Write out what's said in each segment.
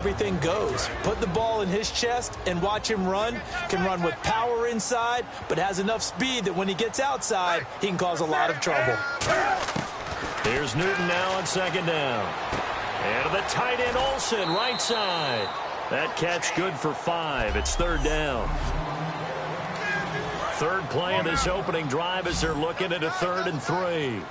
everything goes. Put the ball in his chest and watch him run. Can run with power inside, but has enough speed that when he gets outside, he can cause a lot of trouble. Here's Newton now on second down. And the tight end Olsen, right side. That catch good for 5. It's third down. Third play of this opening drive as they're looking at a 3rd and 3.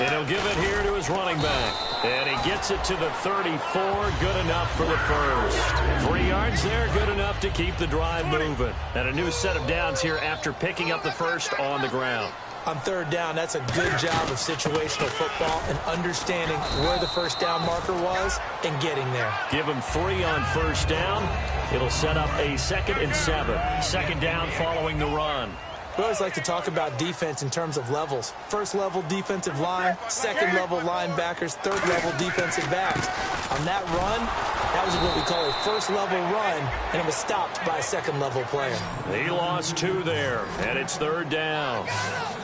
And he'll give it here to his running back. And he gets it to the 34. Good enough for the first. 3 yards there, good enough to keep the drive moving. And a new set of downs here after picking up the first on the ground. On third down, that's a good job of situational football and understanding where the first down marker was and getting there. Give him 3 on first down. It'll set up a 2nd and 7. Second down following the run. We always like to talk about defense in terms of levels. First level defensive line, second level linebackers, third level defensive backs. On that run, that was what we call a first level run, and it was stopped by a second level player. He lost 2 there, and it's third down.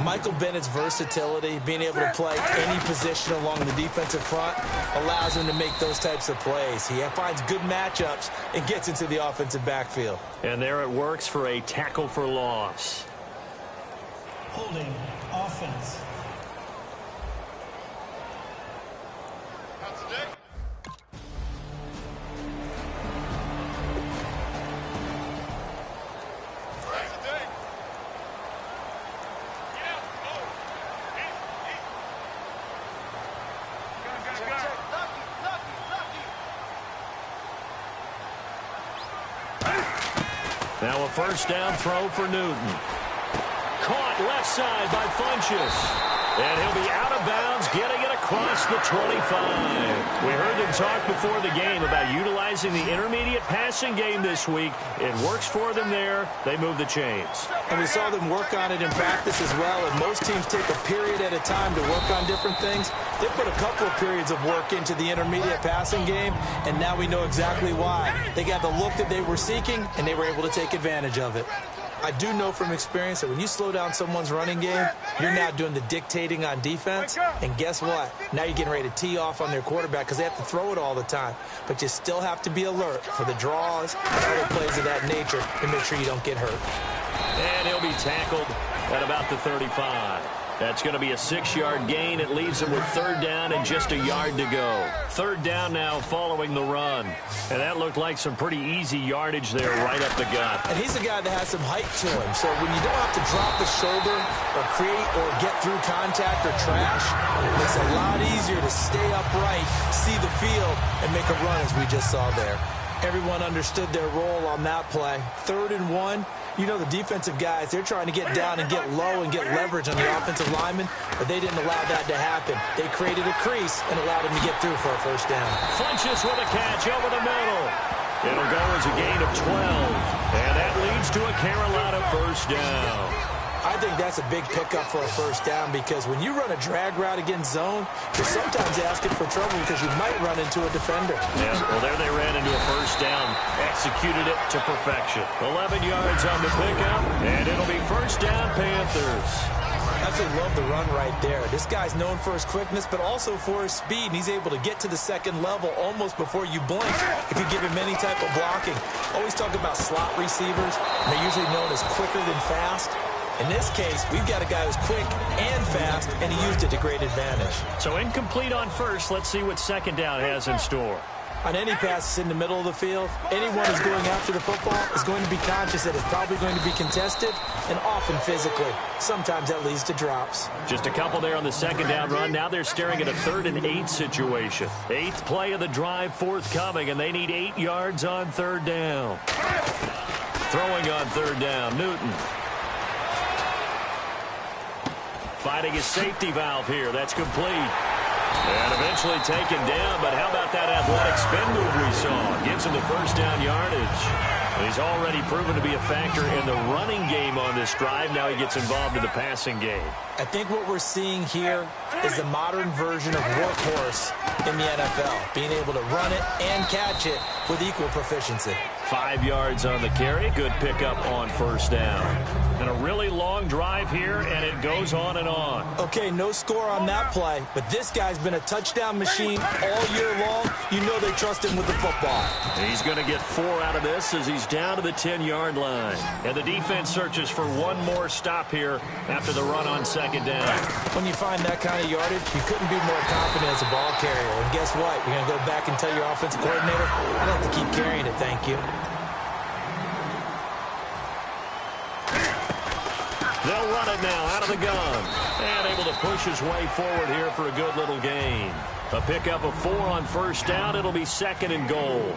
Michael Bennett's versatility, being able to play any position along the defensive front, allows him to make those types of plays. He finds good matchups and gets into the offensive backfield. And there it works for a tackle for loss. Holding offense. Now a first down throw for Newton. Caught left side by Funchess. And he'll be out of bounds, getting it across the 25. We heard them talk before the game about utilizing the intermediate passing game this week. It works for them there. They move the chains. And we saw them work on it in practice as well. And most teams take a period at a time to work on different things. They put a couple of periods of work into the intermediate passing game, and now we know exactly why. They got the look that they were seeking, and they were able to take advantage of it. I do know from experience that when you slow down someone's running game, you're now doing the dictating on defense. And guess what? Now you're getting ready to tee off on their quarterback because they have to throw it all the time. But you still have to be alert for the draws and other plays of that nature to make sure you don't get hurt. And he'll be tackled at about the 35. That's going to be a 6-yard gain. It leaves him with third down and just a yard to go. Third down now following the run. And that looked like some pretty easy yardage there right up the gut. And he's a guy that has some height to him. So when you don't have to drop the shoulder or create or get through contact or trash, it makes it a lot easier to stay upright, see the field, and make a run as we just saw there. Everyone understood their role on that play. 3rd and 1. You know the defensive guys, they're trying to get down and get low and get leverage on the offensive lineman, but they didn't allow that to happen. They created a crease and allowed him to get through for a first down. Funchess with a catch over the middle. It'll go as a gain of 12, and that leads to a Carolina first down. I think that's a big pickup for a first down because when you run a drag route against zone, you're sometimes asking for trouble because you might run into a defender. Yeah, well, there they ran into a first down, executed it to perfection. 11 yards on the pickup, and it'll be first down Panthers. Absolutely love the run right there. This guy's known for his quickness, but also for his speed. And he's able to get to the second level almost before you blink if you give him any type of blocking. Always talk about slot receivers. And they're usually known as quicker than fast. In this case, we've got a guy who's quick and fast, and he used it to great advantage. So incomplete on first. Let's see what second down has in store. On any passes in the middle of the field, anyone who's going after the football is going to be conscious that it's probably going to be contested and often physically. Sometimes that leads to drops. Just a couple there on the second down run. Now they're staring at a 3rd and 8 situation. 8th play of the drive forthcoming, and they need 8 yards on third down. Throwing on third down, Newton. Finding his safety valve here. That's complete. And eventually taken down, but how about that athletic spin move we saw? Gives him the first down yardage. And he's already proven to be a factor in the running game on this drive. Now he gets involved in the passing game. I think what we're seeing here is the modern version of workhorse in the NFL. Being able to run it and catch it with equal proficiency. 5 yards on the carry. Good pickup on first down. And a really long drive here, and it goes on and on. Okay, no score on that play, but this guy's been a touchdown machine all year long. You know they trust him with the football. He's going to get 4 out of this as he's down to the 10-yard line. And the defense searches for one more stop here after the run on second down. When you find that kind of yardage, you couldn't be more confident as a ball carrier. And guess what? You're going to go back and tell your offensive coordinator, I'd like to keep carrying it, thank you. They'll run it now out of the gun. And able to push his way forward here for a good little gain. A pickup of 4 on first down. It'll be 2nd and goal.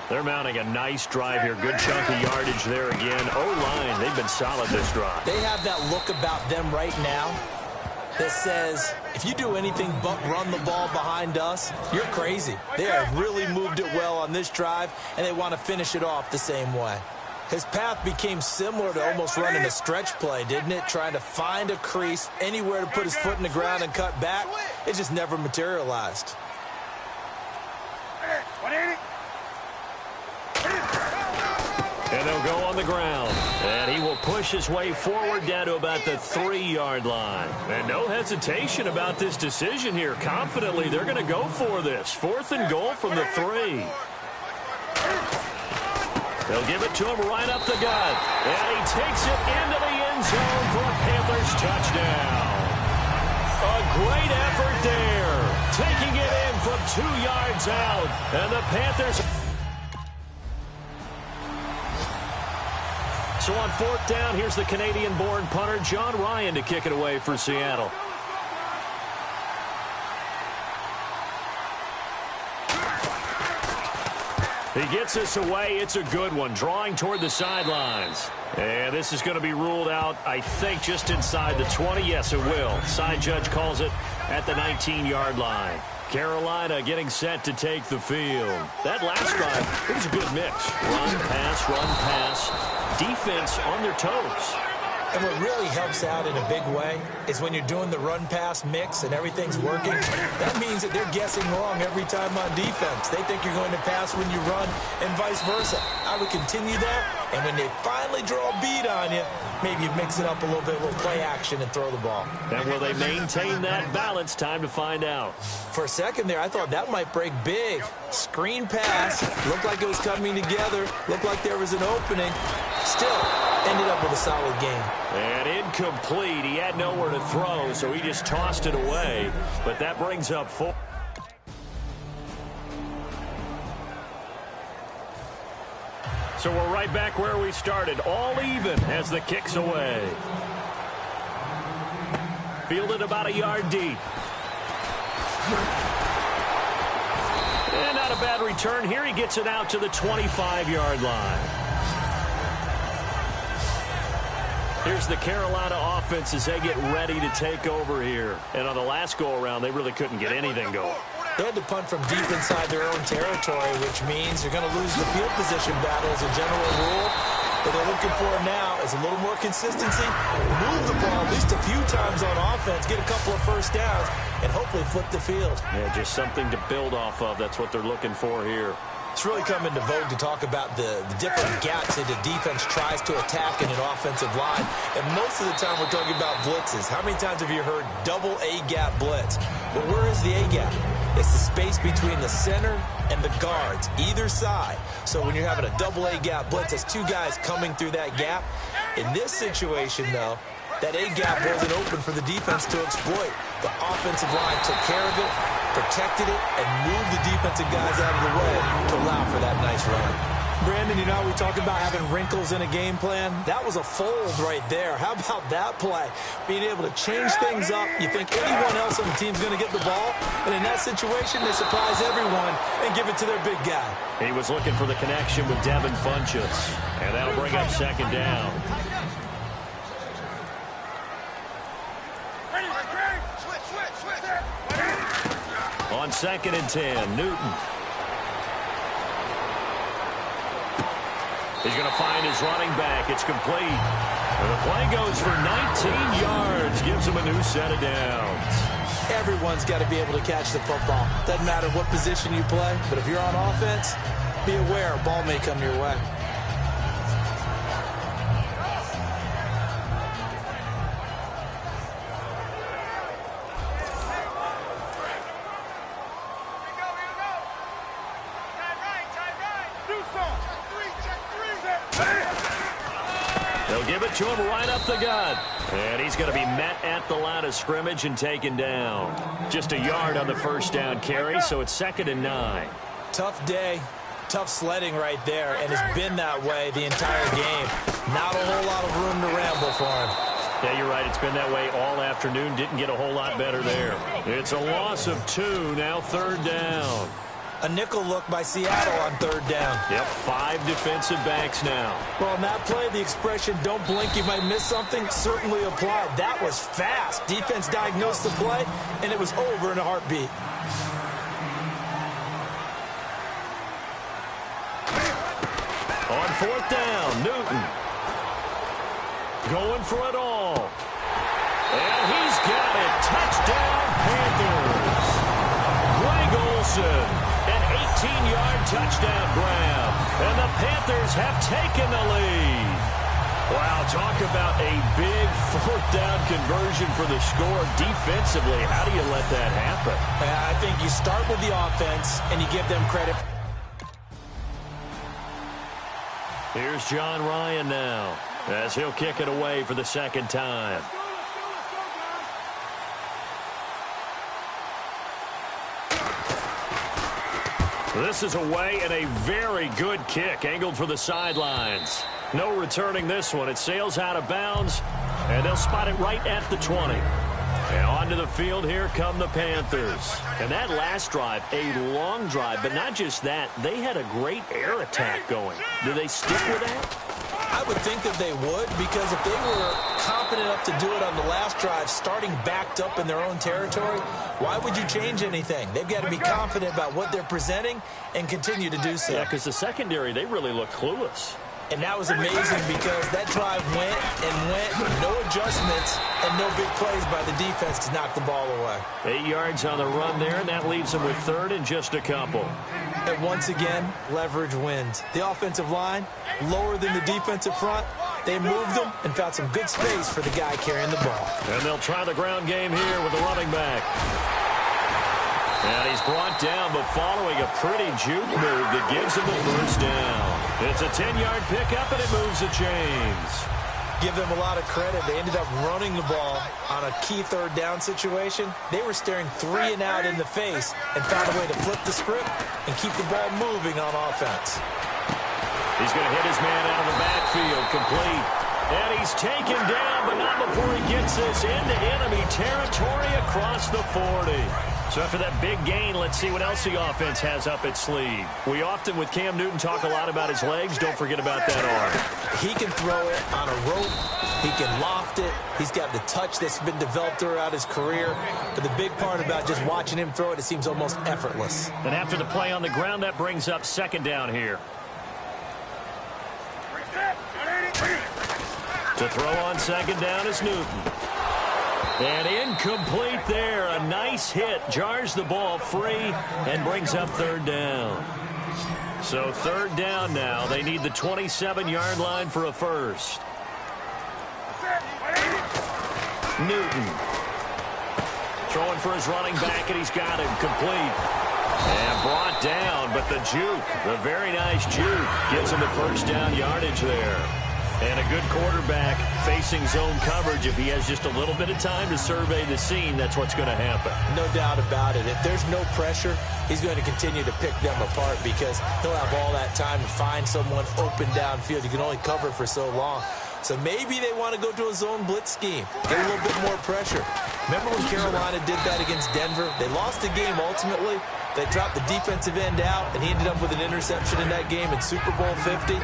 They're mounting a nice drive here. Good chunk of yardage there again. O-line, they've been solid this drive. They have that look about them right now that says, if you do anything but run the ball behind us, you're crazy. They have really moved it well on this drive, and they want to finish it off the same way. His path became similar to almost running a stretch play, didn't it? Trying to find a crease, anywhere to put his foot in the ground and cut back. It just never materialized. And they'll go on the ground. And he will push his way forward down to about the 3-yard line. And no hesitation about this decision here. Confidently, they're going to go for this. 4th and goal from the 3. They'll give it to him right up the gut. And he takes it into the end zone for a Panthers touchdown. A great effort there. Taking it in from 2 yards out. And the Panthers... So on 4th down, here's the Canadian-born punter, John Ryan, to kick it away for Seattle. He gets this away. It's a good one, drawing toward the sidelines. And this is going to be ruled out, I think, just inside the 20. Yes, it will. Side judge calls it at the 19-yard line. Carolina getting set to take the field. That last drive, it was a good mix. Run, pass, defense on their toes. And what really helps out in a big way is when you're doing the run-pass mix and everything's working, that means that they're guessing wrong every time on defense. They think you're going to pass when you run and vice versa. I would continue that, and when they finally draw a bead on you, maybe you mix it up a little bit, a little play action, and throw the ball. And will they maintain that balance? Time to find out. For a second there, I thought that might break big. Screen pass, looked like it was coming together, looked like there was an opening. Still, ended up with a solid game. And incomplete. He had nowhere to throw, so he just tossed it away. But that brings up 4. So we're right back where we started. All even as the kick's away. Fielded about a yard deep. And not a bad return here. He gets it out to the 25-yard line. Here's the Carolina offense as they get ready to take over here. And on the last go-around, they really couldn't get anything going. They had to punt from deep inside their own territory, which means they're going to lose the field position battle as a general rule. What they're looking for now is a little more consistency, move the ball at least a few times on offense, get a couple of first downs, and hopefully flip the field. Yeah, just something to build off of. That's what they're looking for here. It's really come into vogue to talk about the different gaps that the defense tries to attack in an offensive line. And most of the time we're talking about blitzes. How many times have you heard double A-gap blitz? But where is the A-gap? It's the space between the center and the guards, either side. So when you're having a double A-gap blitz, that's 2 guys coming through that gap. In this situation, though, that A-gap wasn't open for the defense to exploit. The offensive line took care of it, protected it, and moved the defensive guys out of the way to allow for that nice run. Brandon, you know how we talk about having wrinkles in a game plan? That was a fold right there. How about that play? Being able to change things up. You think anyone else on the team's going to get the ball, and in that situation, they surprise everyone and give it to their big guy. He was looking for the connection with Devin Funchess, and that'll bring up second down. On 2nd and 10, Newton. He's going to find his running back. It's complete. And the play goes for 19 yards. Gives him a new set of downs. Everyone's got to be able to catch the football. Doesn't matter what position you play, but if you're on offense, be aware a ball may come your way. They'll give it to him right up the gut. And he's going to be met at the line of scrimmage and taken down. Just a yard on the first down carry, so it's 2nd and 9. Tough day, tough sledding right there, and it's been that way the entire game. Not a whole lot of room to ramble for him. Yeah, you're right. It's been that way all afternoon. Didn't get a whole lot better there. It's a loss of 2, now 3rd down. A nickel look by Seattle on 3rd down. Yep, 5 defensive backs now. Well, on that play, the expression, don't blink, you might miss something, certainly applied. That was fast. Defense diagnosed the play, and it was over in a heartbeat. On 4th down, Newton. Going for it all. And he's got it. Touchdown, Panthers. Greg Olsen, an 18-yard touchdown grab. And the Panthers have taken the lead. Wow, talk about a big 4th down conversion for the score. Defensively, how do you let that happen? I think you start with the offense, and you give them credit. Here's John Ryan now, as he'll kick it away for the 2nd time. This is away and a very good kick, angled for the sidelines. No returning this one. It sails out of bounds, and they'll spot it right at the 20. And onto the field, here come the Panthers. And that last drive, a long drive, but not just that. They had a great air attack going. Do they stick with that? I would think that they would, because if they were competent enough to do it on the last drive, starting backed up in their own territory, why would you change anything? They've got to be confident about what they're presenting and continue to do so. Yeah, because the secondary, they really look clueless. And that was amazing because that drive went and went, no adjustments and no big plays by the defense to knock the ball away. 8 yards on the run there, and that leaves them with 3rd and just a couple. And once again, leverage wins. The offensive line, lower than the defensive front. They moved them and found some good space for the guy carrying the ball. And they'll try the ground game here with the running back. And he's brought down, but following a pretty juke move that gives him the first down. It's a 10-yard pickup, and it moves the chains. Give them a lot of credit. They ended up running the ball on a key 3rd down situation. They were staring 3 and out in the face and found a way to flip the script and keep the ball moving on offense. He's going to hit his man out of the backfield, complete. And he's taken down, but not before he gets this into enemy territory across the 40. So after that big gain, let's see what else the offense has up its sleeve. We often, with Cam Newton, talk a lot about his legs. Don't forget about that arm. He can throw it on a rope. He can loft it. He's got the touch that's been developed throughout his career. But the big part about just watching him throw it, it seems almost effortless. And after the play on the ground, that brings up 2nd down here. To throw on 2nd down is Newton. And incomplete there. A nice hit. Jars the ball free and brings up 3rd down. So 3rd down now. They need the 27-yard line for a first. Newton. Throwing for his running back, and he's got him complete. And brought down, but the juke, the very nice juke, gives him the first down yardage there. And a good quarterback facing zone coverage. If he has just a little bit of time to survey the scene, that's what's going to happen. No doubt about it. If there's no pressure, he's going to continue to pick them apart because he'll have all that time to find someone open downfield. You can only cover for so long. So maybe they want to go to a zone blitz scheme, get a little bit more pressure. Remember when Carolina did that against Denver? They lost the game ultimately. They dropped the defensive end out, and he ended up with an interception in that game in Super Bowl 50.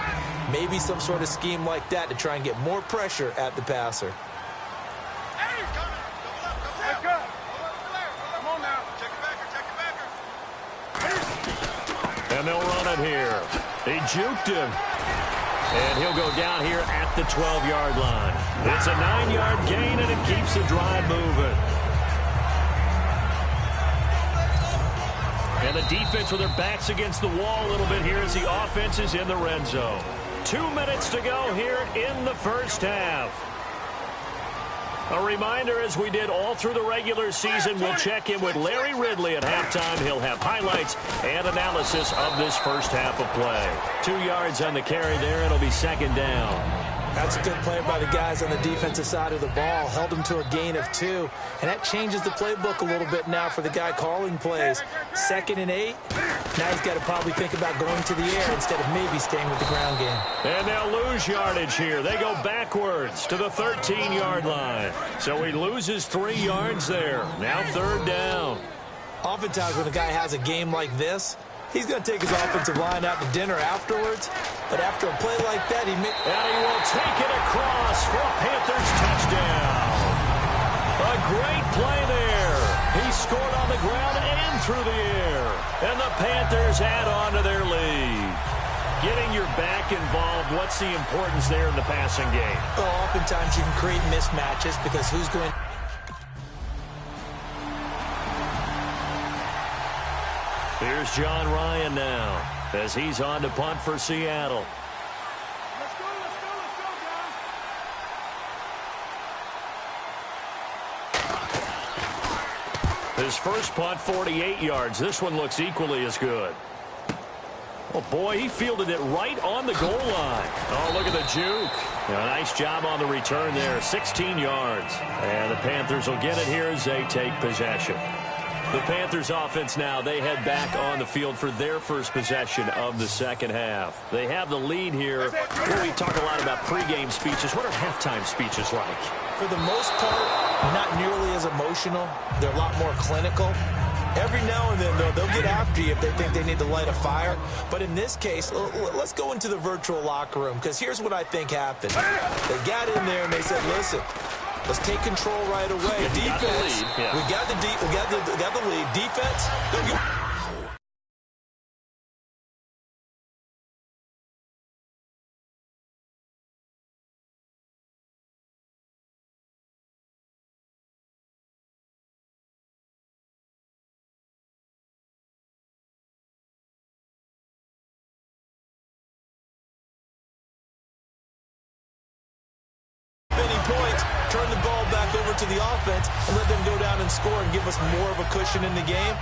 Maybe some sort of scheme like that to try and get more pressure at the passer. And they'll run it here. They juked him. And he'll go down here at the 12-yard line. It's a 9-yard gain, and it keeps the drive moving. And the defense with their backs against the wall a little bit here as the offense is in the red zone. 2 minutes to go here in the first half. A reminder, as we did all through the regular season, we'll check in with Larry Ridley at halftime. He'll have highlights and analysis of this first half of play. 2 yards on the carry there. It'll be 2nd down. That's a good play by the guys on the defensive side of the ball. Held them to a gain of 2. And that changes the playbook a little bit now for the guy calling plays. 2nd and 8. Now he's got to probably think about going to the air instead of maybe staying with the ground game. And they'll lose yardage here. They go backwards to the 13-yard line. So he loses 3 yards there. Now 3rd down. Oftentimes when a guy has a game like this, he's going to take his offensive line out to dinner afterwards. But after a play like that, and he will take it across for a Panthers touchdown. A great play there. He scored on the ground and through the air. And the Panthers add on to their lead. Getting your back involved, what's the importance there in the passing game? Well, oftentimes you can create mismatches because who's going... Here's John Ryan now as he's on to punt for Seattle. His first punt, 48 yards. This one looks equally as good. Oh, boy, he fielded it right on the goal line. Oh, look at the juke. A nice job on the return there, 16 yards. And the Panthers will get it here as they take possession. The Panthers offense now, they head back on the field for their first possession of the second half. They have the lead here. Well, we talk a lot about pregame speeches. What are halftime speeches like? For the most part, not nearly as emotional. They're a lot more clinical. Every now and then, though, they'll get after you if they think they need to light a fire. But in this case, let's go into the virtual locker room, because here's what I think happened. They got in there and they said, listen, let's take control right away. Defense, we got the lead. Defense, don't get... points, turn the ball back over to the offense and let them go down and score and give us more of a cushion in the game.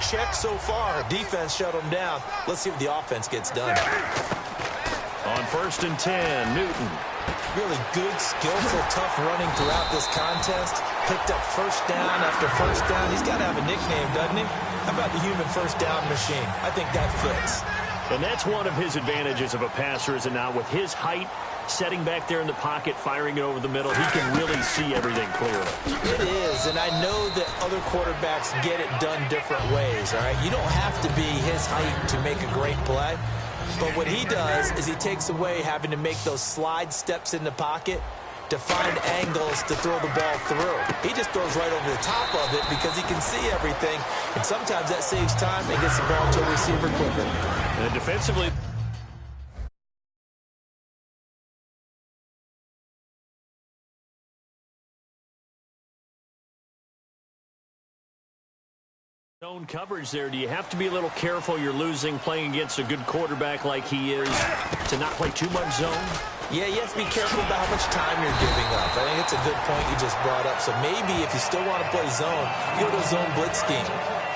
Check so far. Defense shut them down. Let's see what the offense gets done. On 1st and 10, Newton. Really good, skillful, tough running throughout this contest. Picked up first down after first down. He's got to have a nickname, doesn't he? How about the human first down machine? I think that fits. And that's one of his advantages of a passer, is it not? With his height, setting back there in the pocket, firing it over the middle, he can really see everything clearly. It is, and I know that other quarterbacks get it done different ways, all right? You don't have to be his height to make a great play, but what he does is he takes away having to make those slide steps in the pocket to find angles to throw the ball through. He just throws right over the top of it because he can see everything, and sometimes that saves time and gets the ball to a receiver quicker. And defensively... zone coverage there. Do you have to be a little careful? You're losing playing against a good quarterback like he is to not play too much zone? Yeah, you have to be careful about how much time you're giving up. I think it's a good point you just brought up. So maybe if you still want to play zone, you go to a zone blitz scheme.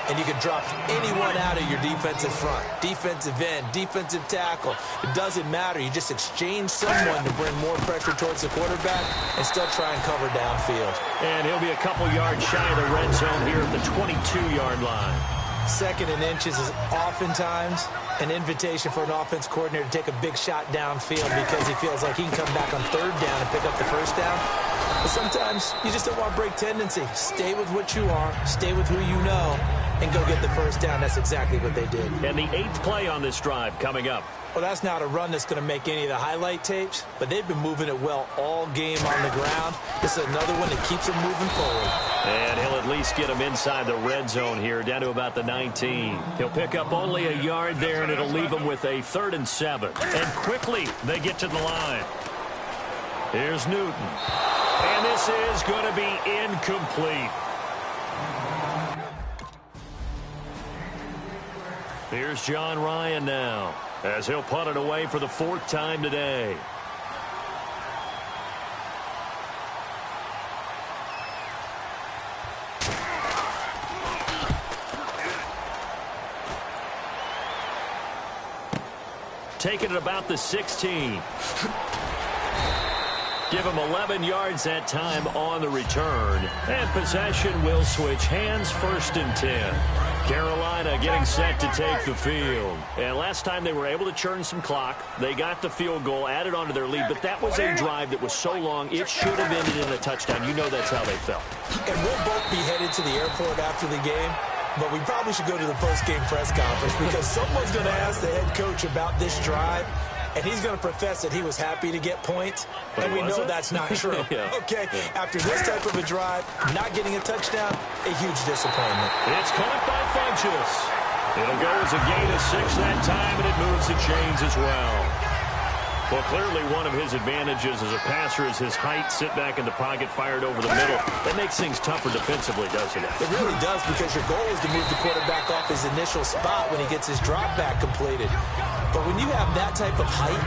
And you can drop anyone out of your defensive front. Defensive end, defensive tackle. It doesn't matter. You just exchange someone to bring more pressure towards the quarterback and still try and cover downfield. And he'll be a couple yards shy of the red zone here at the 22-yard line. 2nd and inches is oftentimes an invitation for an offense coordinator to take a big shot downfield because he feels like he can come back on 3rd down and pick up the first down. But sometimes you just don't want break tendency. Stay with what you are. Stay with who you know. And go get the first down. That's exactly what they did. And the 8th play on this drive coming up. Well, that's not a run that's going to make any of the highlight tapes, but they've been moving it well all game on the ground. This is another one that keeps them moving forward. And he'll at least get them inside the red zone here, down to about the 19. He'll pick up only a yard there, and it'll leave him with a 3rd and 7. And quickly, they get to the line. Here's Newton. And this is going to be incomplete. Here's John Ryan now, as he'll punt it away for the 4th time today. Taking it about the 16. Give him 11 yards that time on the return. And possession will switch hands, 1st and 10. Carolina getting set to take the field. And last time they were able to churn some clock. They got the field goal, added on to their lead, but that was a drive that was so long it should have ended in a touchdown. You know that's how they felt. And we'll both be headed to the airport after the game, but we probably should go to the post-game press conference because someone's going to ask the head coach about this drive, and he's going to profess that he was happy to get points, and we know that's not true. Okay, after this type of a drive, not getting a touchdown, a huge disappointment. It's caught by Funchess. It'll go as a gain of 6 that time, and it moves the chains as well. Well, clearly one of his advantages as a passer is his height, sit back in the pocket, fired over the middle. That makes things tougher defensively, doesn't it? It really does, because your goal is to move the quarterback off his initial spot when he gets his drop back completed. But when you have that type of height,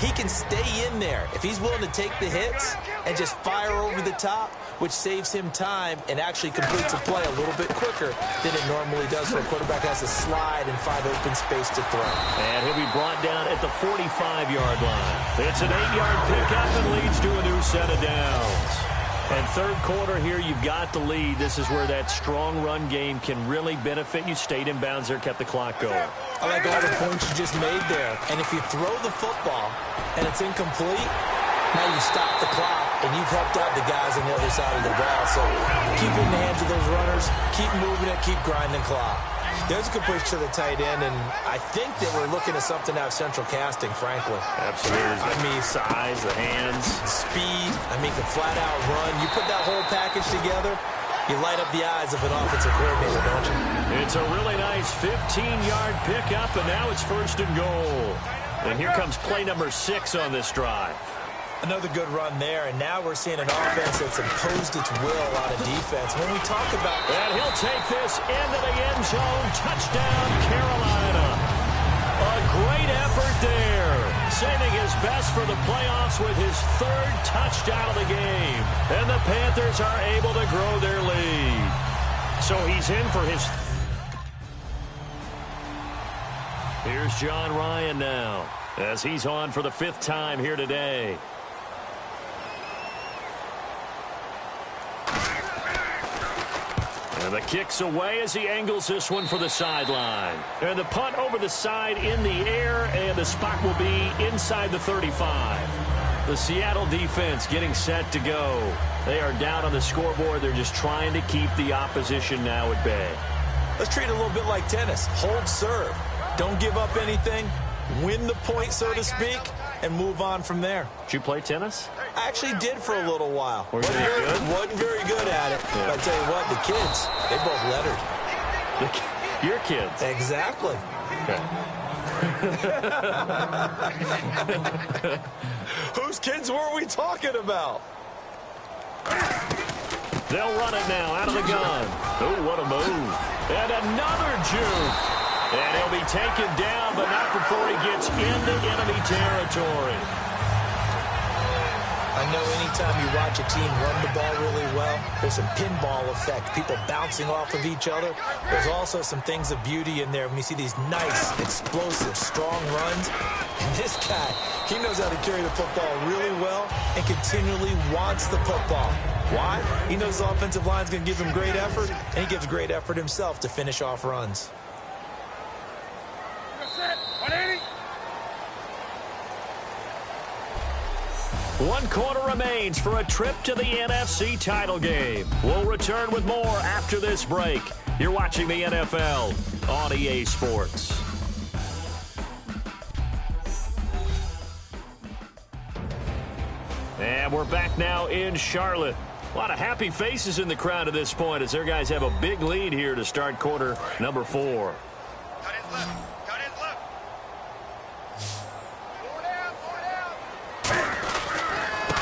he can stay in there if he's willing to take the hits and just fire over the top, which saves him time and actually completes a play a little bit quicker than it normally does when a quarterback has to slide and find open space to throw. And he'll be brought down at the 45-yard line. It's an 8-yard pickup and leads to a new set of downs. And third quarter here, you've got the lead. This is where that strong run game can really benefit you. Stayed in bounds there, kept the clock going. I like all the points you just made there. And if you throw the football and it's incomplete, now you stop the clock and you've helped out the guys on the other side of the ball. So keep it in the hands of those runners, keep moving it, keep grinding clock. There's a good push to the tight end, and I think that we're looking at something out of central casting, frankly. Absolutely. I mean, size, the hands. Speed, I mean, the flat-out run. You put that whole package together, you light up the eyes of an offensive coordinator, don't you? It's a really nice 15-yard pickup, and now it's 1st and goal. And here comes play number 6 on this drive. Another good run there, and now we're seeing an offense that's imposed its will on a defense. When we talk about... And he'll take this into the end zone. Touchdown, Carolina. A great effort there. Saving his best for the playoffs with his 3rd touchdown of the game. And the Panthers are able to grow their lead. So he's in for his... Here's John Ryan now, as he's on for the 5th time here today. And the kick's away as he angles this one for the sideline. And the punt over the side in the air, and the spot will be inside the 35. The Seattle defense getting set to go. They are down on the scoreboard. They're just trying to keep the opposition now at bay. Let's treat it a little bit like tennis. Hold serve. Don't give up anything. Win the point, so to speak, and move on from there. Did you play tennis? I actually did for a little while. Were you good? Wasn't very good at it. Yeah. But I tell you what, the kids, they both lettered. Your kids? Exactly. Okay. Whose kids were we talking about? They'll run it now out of the gun. Oh, what a move. And another juke. And he'll be taken down, but not before he gets into enemy territory. I know anytime you watch a team run the ball really well, there's some pinball effect, people bouncing off of each other. There's also some things of beauty in there when you see these nice, explosive, strong runs. And this guy, he knows how to carry the football really well and continually wants the football. Why? He knows the offensive line's going to give him great effort, and he gives great effort himself to finish off runs. One quarter remains for a trip to the NFC title game. We'll return with more after this break. You're watching the NFL on EA Sports. And we're back now in Charlotte. A lot of happy faces in the crowd at this point as their guys have a big lead here to start quarter number 4.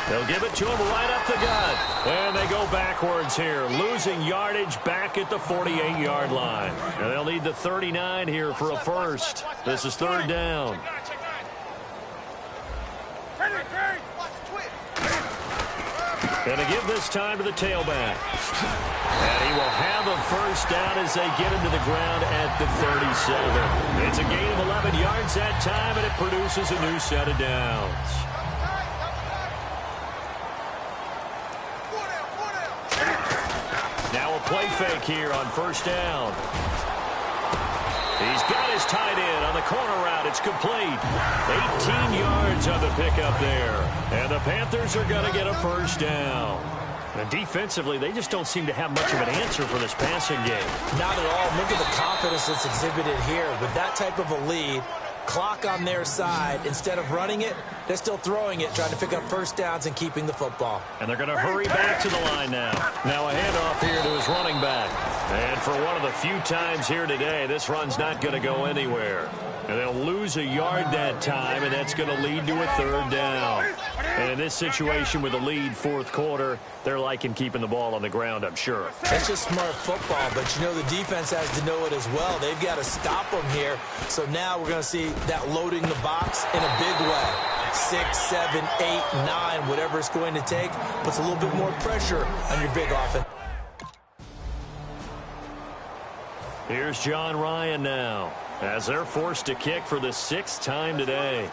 They'll give it to him right up the gut. And they go backwards here, losing yardage back at the 48-yard line. And they'll need the 39 here for a first. This is 3rd down. And to give this time to the tailback. And he will have a first down as they get him to the ground at the 37. It's a gain of 11 yards that time, and it produces a new set of downs. play fake here on first down. He's got his tight end on the corner route. It's complete. 18 yards on the pickup there. And the Panthers are going to get a first down. And defensively, they just don't seem to have much of an answer for this passing game. Not at all. Look at the confidence that's exhibited here. With that type of a lead, clock on their side, instead of running it, they're still throwing it, trying to pick up first downs and keeping the football. And they're going to hurry back to the line now. Now a handoff here to his running back. And for one of the few times here today, this run's not going to go anywhere. And they'll lose a yard that time, and that's going to lead to a third down. And in this situation with a lead fourth quarter, they're liking keeping the ball on the ground, I'm sure. That's just smart football, but you know the defense has to know it as well. They've got to stop them here. So now we're going to see that loading the box in a big way. 6, 7, 8, 9, whatever it's going to take, puts a little bit more pressure on your big offense. Here's John Ryan now, as they're forced to kick for the 6th time today.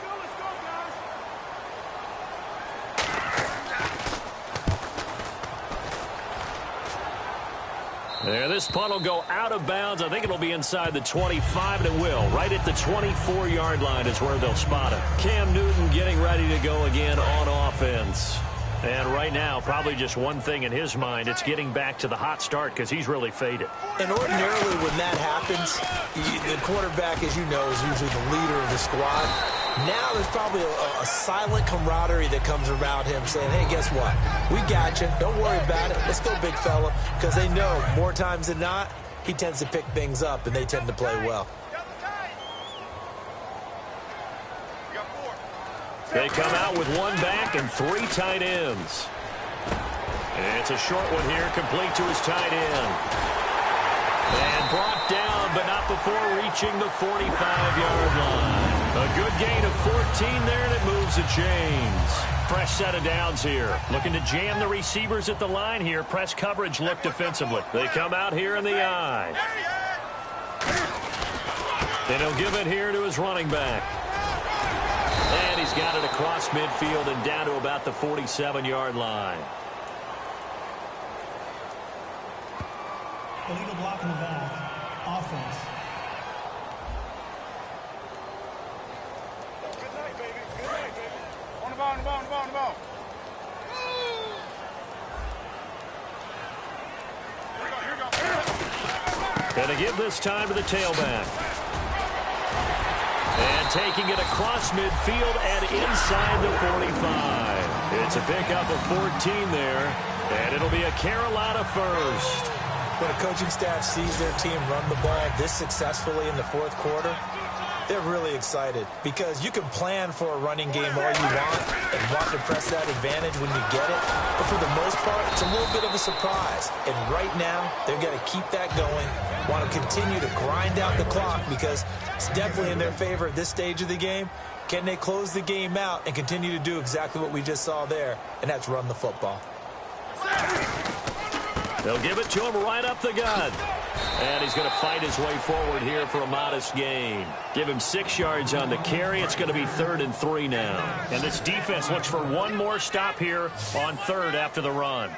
And this punt will go out of bounds. I think it'll be inside the 25, and it will. Right at the 24-yard line is where they'll spot it. Cam Newton getting ready to go again on offense. And right now, probably just one thing in his mind, it's getting back to the hot start because he's really faded. And ordinarily when that happens, the quarterback, as you know, is usually the leader of the squad. Now there's probably a silent camaraderie that comes around him saying, hey, guess what? We got you. Don't worry about it. Let's go, big fella. Because they know more times than not, he tends to pick things up, and they tend to play well. They come out with one back and 3 tight ends. And it's a short one here, complete to his tight end. And brought down, but not before reaching the 45-yard line. A good gain of 14 there, and it moves the chains. Fresh set of downs here. Looking to jam the receivers at the line here. Press coverage look defensively. They come out here in the eye. And he'll give it here to his running back. And he's got it across midfield and down to about the 47-yard line. Illegal block in the back. Offense. Good night, baby. Good night, baby. On the ball, on the ball, on the ball, on the ball. Here we go. Going to give this time to the tailback. And taking it across midfield and inside the 45. It's a pickup of 14 there, and it'll be a Carolina first. When a coaching staff sees their team run the ball this successfully in the fourth quarter, they're really excited because you can plan for a running game all you want and want to press that advantage when you get it. But for the most part, it's a little bit of a surprise. And right now, they've got to keep that going, want to continue to grind out the clock because it's definitely in their favor at this stage of the game. Can they close the game out and continue to do exactly what we just saw there, and that's run the football. They'll give it to him right up the gut. And he's going to fight his way forward here for a modest gain. Give him 6 yards on the carry. It's going to be 3rd and 3 now. And this defense looks for one more stop here on 3rd after the run.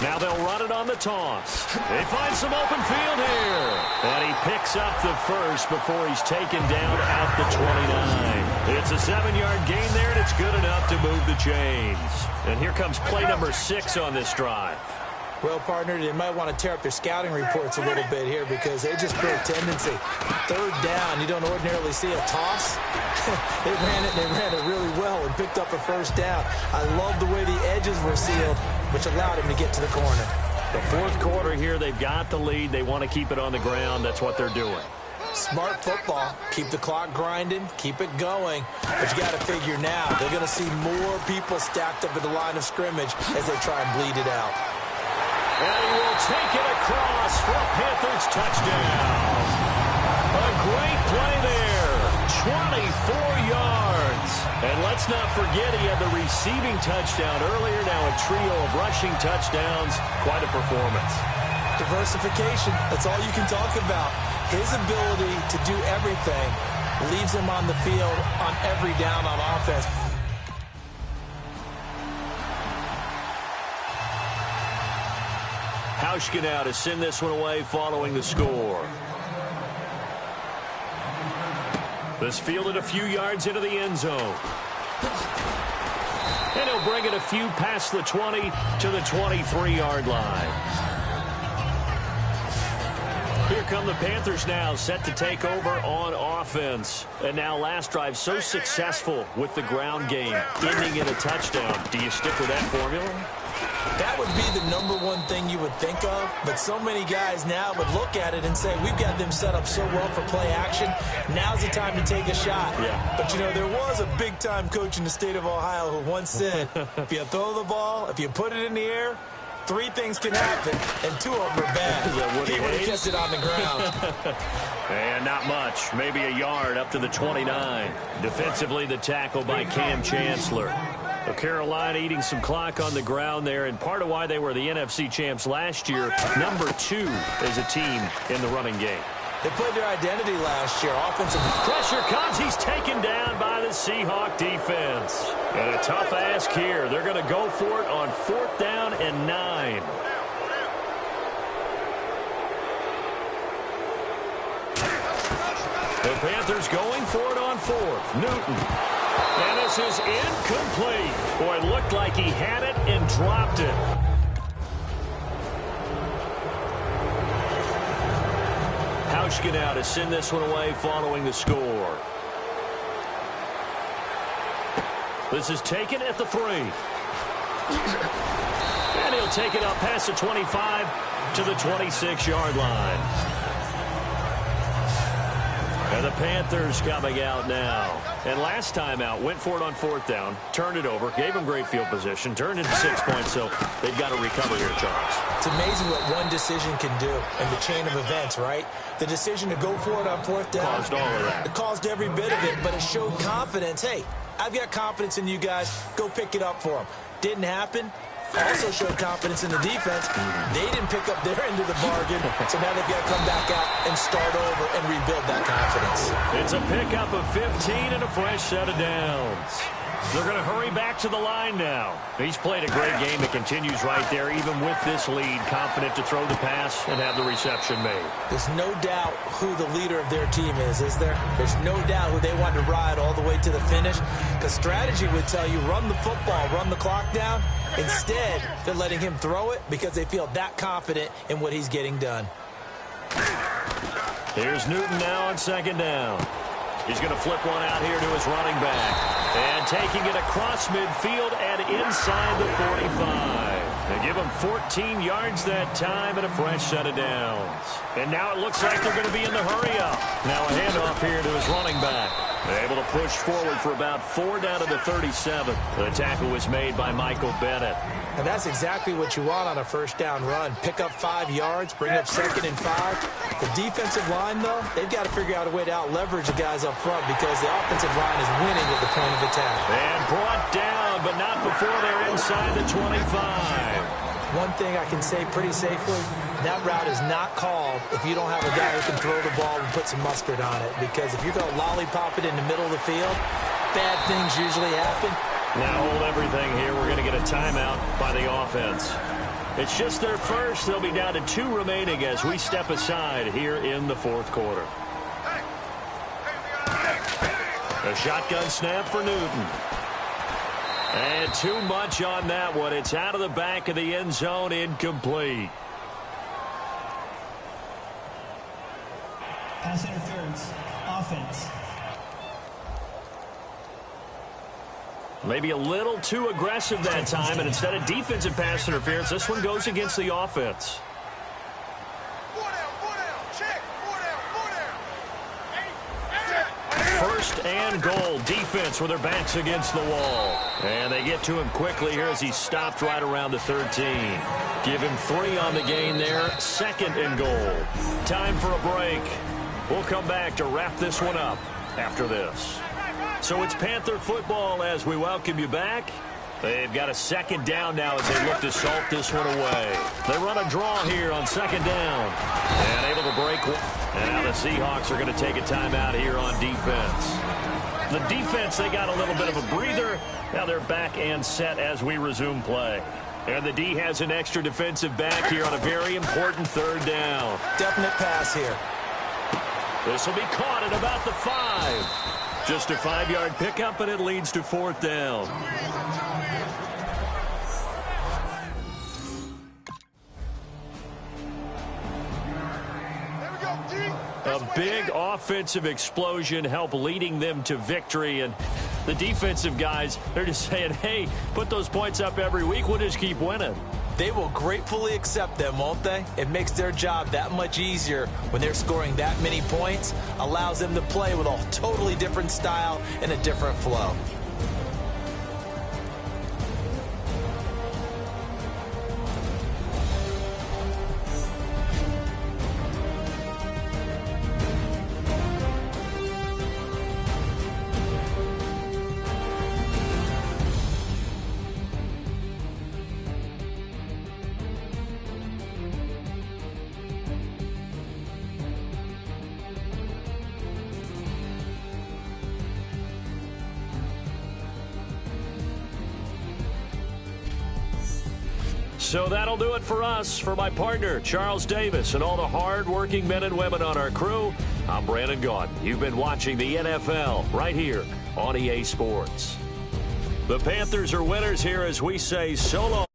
Now they'll run it on the toss. They find some open field here. And he picks up the first before he's taken down at the 29. It's a 7-yard gain there, and it's good enough to move the chains. And here comes play number 6 on this drive. Well, partner, they might want to tear up their scouting reports a little bit here because they just put a tendency. 3rd down, you don't ordinarily see a toss. They ran it really well and picked up a first down. I love the way the edges were sealed, which allowed him to get to the corner. The fourth quarter here, they've got the lead. They want to keep it on the ground. That's what they're doing. Smart football. Keep the clock grinding. Keep it going. But you got to figure now, they're going to see more people stacked up at the line of scrimmage as they try and bleed it out. And he will take it across for a Panthers touchdown. A great play there. 24 yards. And let's not forget he had the receiving touchdown earlier. Now a trio of rushing touchdowns. Quite a performance. Diversification. That's all you can talk about. His ability to do everything leaves him on the field on every down on offense. Hauschka now to send this one away following the score. This fielded a few yards into the end zone. And he'll bring it a few past the 20 to the 23-yard line. Here come the Panthers now, set to take over on offense. And now last drive so successful with the ground game, ending in a touchdown. Do you stick with that formula? That would be the number one thing you would think of, but so many guys now would look at it and say, we've got them set up so well for play action, now's the time to take a shot. Yeah. But, you know, there was a big-time coach in the state of Ohio who once said, if you throw the ball, if you put it in the air, 3 things can happen, and 2 of them are bad. He would have kept it on the ground. And not much, maybe a yard up to the 29. Defensively, the tackle by Cam Chancellor. So Carolina eating some clock on the ground there, and part of why they were the NFC champs last year, number 2 as a team in the running game. They played their identity last year. Offensive pressure comes. He's taken down by the Seahawk defense. And a tough ask here. They're going to go for it on 4th down and 9. The Panthers going for it on 4th. Newton. And this is incomplete. Boy, it looked like he had it and dropped it. Hauschka now to send this one away following the score. This is taken at the 3. And he'll take it up past the 25 to the 26-yard line. And the Panthers coming out now. And last time out, went for it on 4th down, turned it over, gave them great field position, turned into 6 points, so they've got to recover here, Charles. It's amazing what one decision can do in the chain of events, right? The decision to go for it on 4th down. Caused all of that. It caused every bit of it, but it showed confidence. Hey, I've got confidence in you guys. Go pick it up for them. Didn't happen. Also showed confidence in the defense. They didn't pick up their end of the bargain, so now they've got to come back out and start over and rebuild that confidence. It's a pickup of 15 and a fresh set of downs. They're going to hurry back to the line now. He's played a great game. It continues right there, even with this lead, confident to throw the pass and have the reception made. There's no doubt who the leader of their team is there? There's no doubt who they want to ride all the way to the finish, because strategy would tell you run the football, run the clock down. Instead, they're letting him throw it because they feel that confident in what he's getting done. Here's Newton now on 2nd down. He's going to flip one out here to his running back. And taking it across midfield and inside the 45. They give him 14 yards that time and a fresh set of downs. And now it looks like they're going to be in the hurry-up. Now a handoff here to his running back. They're able to push forward for about 4 down to the 37. The tackle was made by Michael Bennett. And that's exactly what you want on a 1st down run. Pick up 5 yards, bring up 2nd and 5. The defensive line, though, they've got to figure out a way to out-leverage the guys up front because the offensive line is winning at the point of attack. And brought down, but not before they're inside the 25. One thing I can say pretty safely, that route is not called if you don't have a guy who can throw the ball and put some mustard on it. Because if you're going to lollipop it in the middle of the field, bad things usually happen. Now hold everything here. We're going to get a timeout by the offense. It's just their first. They'll be down to 2 remaining as we step aside here in the 4th quarter. A shotgun snap for Newton. And too much on that one. It's out of the back of the end zone, incomplete. Pass interference. Offense. Maybe a little too aggressive that time, and instead of defensive pass interference, this one goes against the offense. 4 down, check, 4 down. 1st and goal. Defense with their backs against the wall. And they get to him quickly here as he stopped right around the 13. Give him 3 on the gain there. 2nd and goal. Time for a break. We'll come back to wrap this one up after this. So it's Panther football as we welcome you back. They've got a 2nd down now as they look to salt this one away. They run a draw here on 2nd down. And able to break one. And now the Seahawks are going to take a timeout here on defense. The defense, they got a little bit of a breather. Now they're back and set as we resume play. And the D has an extra defensive back here on a very important third down. Definite pass here. This will be caught at about the 5. Just a 5-yard pickup, and it leads to fourth down. A big offensive explosion helped leading them to victory. And the defensive guys, they're just saying, hey, put those points up every week. We'll just keep winning. They will gratefully accept them, won't they? It makes their job that much easier when they're scoring that many points. Allows them to play with a totally different style and a different flow. So that'll do it for us. For my partner, Charles Davis, and all the hard-working men and women on our crew, I'm Brandon Gaudin. You've been watching the NFL right here on EA Sports. The Panthers are winners here as we say so long.